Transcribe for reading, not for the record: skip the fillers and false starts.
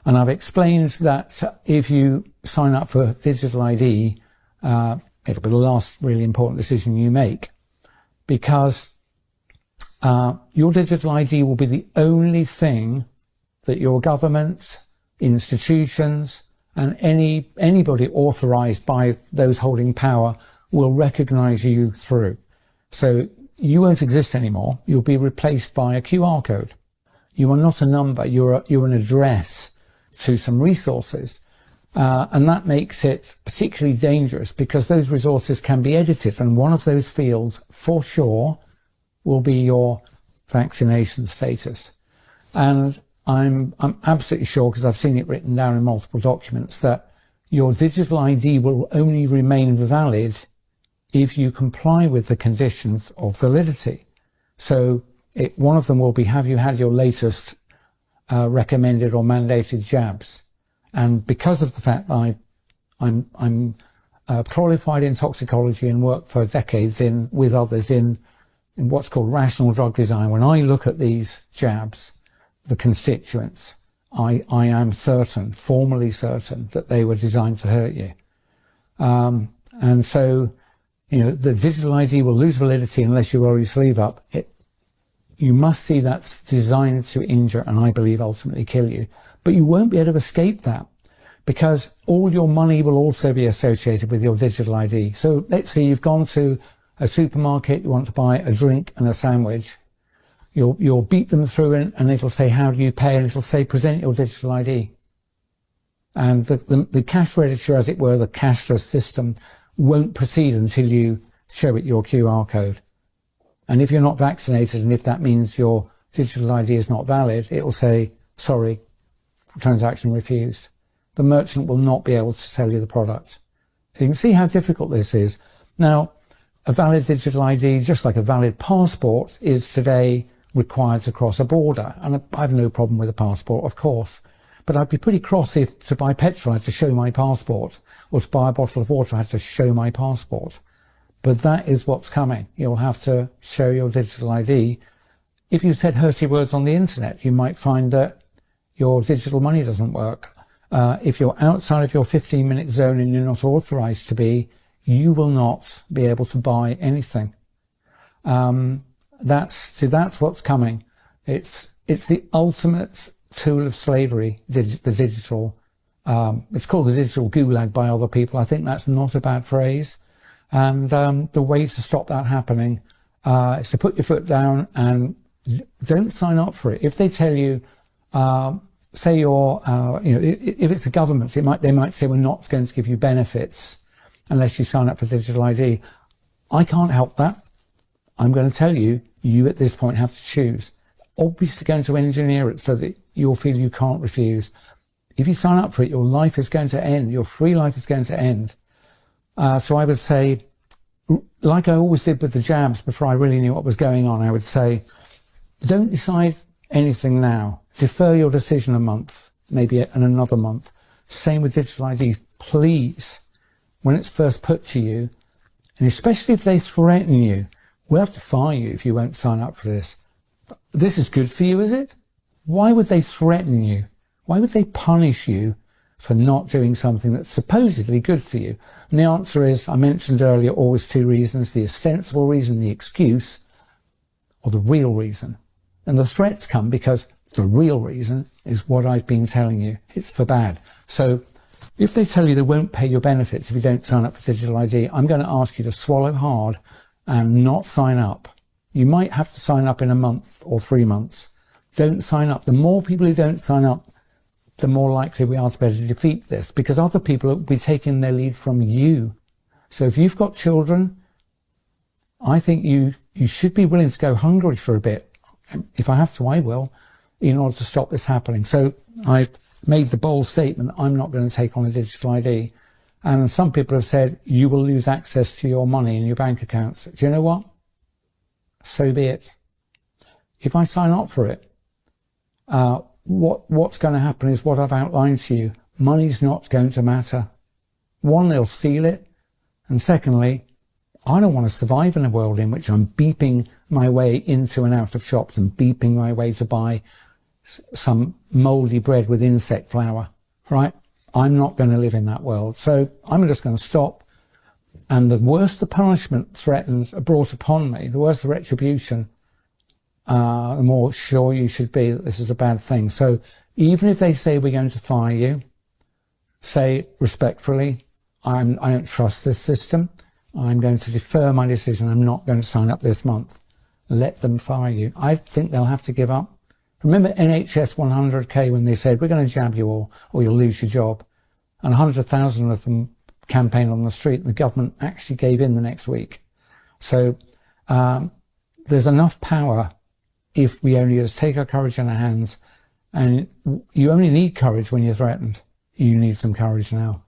And I've explained that if you sign up for Digital ID, it'll be the last really important decision you make, because your Digital ID will be the only thing that your government, institutions, and anybody authorized by those holding power will recognize you through. So you won't exist anymore. You'll be replaced by a QR code. You are not a number. You're an address to some resources. And that makes it particularly dangerous because those resources can be edited. And one of those fields, for sure, will be your vaccination status. And I'm absolutely sure, because I've seen it written down in multiple documents, that your Digital ID will only remain valid if you comply with the conditions of validity. So one of them will be, have you had your latest recommended or mandated jabs? And because of the fact that I'm qualified in toxicology and worked for decades with others in what's called rational drug design, when I look at these jabs, the constituents, I am certain, formally certain, that they were designed to hurt you. And so, the Digital ID will lose validity unless you roll your sleeve up. You must see that's designed to injure and, I believe, ultimately kill you. But you won't be able to escape that, because all your money will also be associated with your Digital ID. So let's say you've gone to a supermarket, you want to buy a drink and a sandwich. You'll beat them through and it'll say, how do you pay? And it'll say, present your Digital ID. And the cash register, as it were, the cashless system, won't proceed until you show it your QR code. And if you're not vaccinated, and if that means your Digital ID is not valid, it will say, sorry, transaction refused. The merchant will not be able to sell you the product. So you can see how difficult this is. Now, a valid Digital ID, just like a valid passport, is today required to cross a border. And I have no problem with a passport, of course. But I'd be pretty cross if to buy petrol I had to show my passport, or to buy a bottle of water I had to show my passport. But that is what's coming. You'll have to show your Digital ID. If you said hurty words on the internet, you might find that your digital money doesn't work. If you're outside of your 15-minute zone and you're not authorized to be, you will not be able to buy anything. That's what's coming. It's the ultimate tool of slavery, the digital. It's called the digital gulag by other people. I think that's not a bad phrase. And the way to stop that happening is to put your foot down and don't sign up for it. If they tell you, say you're, if it's the government, they might say, we're not going to give you benefits unless you sign up for Digital ID. I can't help that. I'm going to tell you, you at this point have to choose. Obviously going to engineer it so that you'll feel you can't refuse. If you sign up for it, your life is going to end. Your free life is going to end. So I would say, like I always did with the jabs before I really knew what was going on, I would say, don't decide anything now. Defer your decision a month, maybe another month. Same with Digital ID. Please, when it's first put to you, and especially if they threaten you, we'll have to fire you if you won't sign up for this. This is good for you, is it? Why would they threaten you? Why would they punish you for not doing something that's supposedly good for you? And the answer is, I mentioned earlier, always two reasons: the ostensible reason, the excuse, or the real reason. And the threats come because the real reason is what I've been telling you. It's for bad. So if they tell you they won't pay your benefits if you don't sign up for Digital ID, I'm going to ask you to swallow hard and not sign up. You might have to sign up in a month or 3 months. Don't sign up. The more people who don't sign up, the more likely we are to be able to defeat this, because other people will be taking their lead from you. So if you've got children, I think you should be willing to go hungry for a bit. If I have to, I will, in order to stop this happening. So I've made the bold statement, I'm not going to take on a Digital ID. And some people have said, you will lose access to your money in your bank accounts. Do you know what? So be it. If I sign up for it, what's going to happen is what I've outlined to you. Money's not going to matter. One, they'll steal it. And secondly, I don't want to survive in a world in which I'm beeping my way into and out of shops and beeping my way to buy some mouldy bread with insect flour, right? I'm not going to live in that world. So I'm just going to stop. And the worse the punishment threatened, brought upon me, the worse the retribution, the more sure you should be that this is a bad thing. So even if they say we're going to fire you, say respectfully, I don't trust this system. I'm going to defer my decision. I'm not going to sign up this month. Let them fire you. I think they'll have to give up. Remember NHS 100K when they said, we're going to jab you all or you'll lose your job. And 100,000 of them campaigned on the street. The government actually gave in the next week. So there's enough power if we only just take our courage in our hands. And you only need courage when you're threatened. You need some courage now.